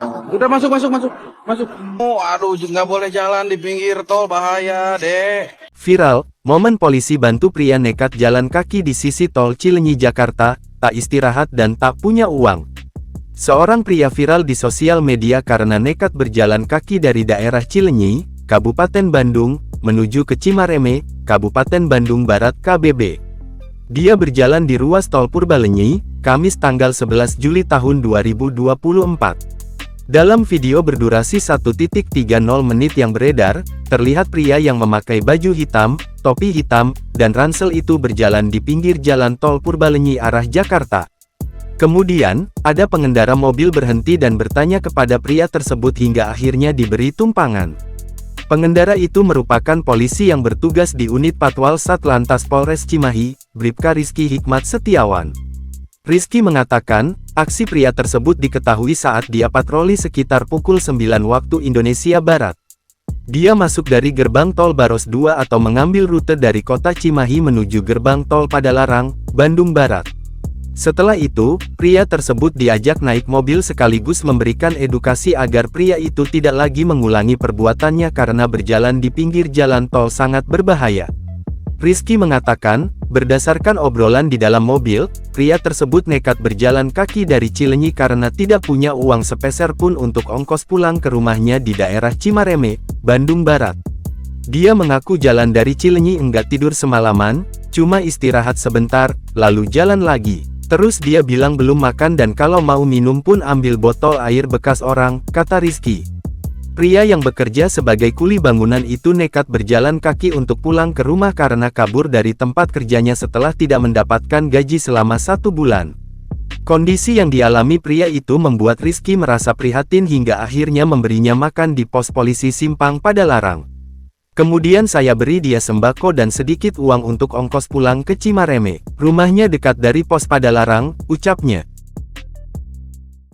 Udah masuk, masuk, masuk, masuk. Oh, aduh, nggak boleh jalan di pinggir tol, bahaya, Dek. Viral, momen polisi bantu pria nekat jalan kaki di sisi tol Cileunyi Jakarta, tak istirahat dan tak punya uang. Seorang pria viral di sosial media karena nekat berjalan kaki dari daerah Cileunyi, Kabupaten Bandung, menuju ke Cimareme, Kabupaten Bandung Barat KBB. Dia berjalan di ruas tol Purbalenyi, Kamis tanggal 11 Juli tahun 2024. Dalam video berdurasi 1.30 menit yang beredar, terlihat pria yang memakai baju hitam, topi hitam, dan ransel itu berjalan di pinggir jalan tol Purbalenyi arah Jakarta. Kemudian, ada pengendara mobil berhenti dan bertanya kepada pria tersebut hingga akhirnya diberi tumpangan. Pengendara itu merupakan polisi yang bertugas di unit Patwal Satlantas Polres Cimahi, Bribka Rizky Hikmat Setiawan. Rizky mengatakan, aksi pria tersebut diketahui saat dia patroli sekitar pukul 9 waktu Indonesia Barat. Dia masuk dari gerbang tol Baros 2 atau mengambil rute dari kota Cimahi menuju gerbang tol Padalarang, Bandung Barat. Setelah itu, pria tersebut diajak naik mobil sekaligus memberikan edukasi agar pria itu tidak lagi mengulangi perbuatannya karena berjalan di pinggir jalan tol sangat berbahaya. Rizky mengatakan, berdasarkan obrolan di dalam mobil, pria tersebut nekat berjalan kaki dari Cileunyi karena tidak punya uang sepeser pun untuk ongkos pulang ke rumahnya di daerah Cimareme, Bandung Barat. Dia mengaku jalan dari Cileunyi enggak tidur semalaman, cuma istirahat sebentar, lalu jalan lagi. Terus dia bilang belum makan dan kalau mau minum pun ambil botol air bekas orang, kata Rizky. Pria yang bekerja sebagai kuli bangunan itu nekat berjalan kaki untuk pulang ke rumah karena kabur dari tempat kerjanya setelah tidak mendapatkan gaji selama 1 bulan. Kondisi yang dialami pria itu membuat Rizky merasa prihatin hingga akhirnya memberinya makan di pos polisi Simpang Padalarang. Kemudian saya beri dia sembako dan sedikit uang untuk ongkos pulang ke Cimareme. Rumahnya dekat dari pos Padalarang, ucapnya.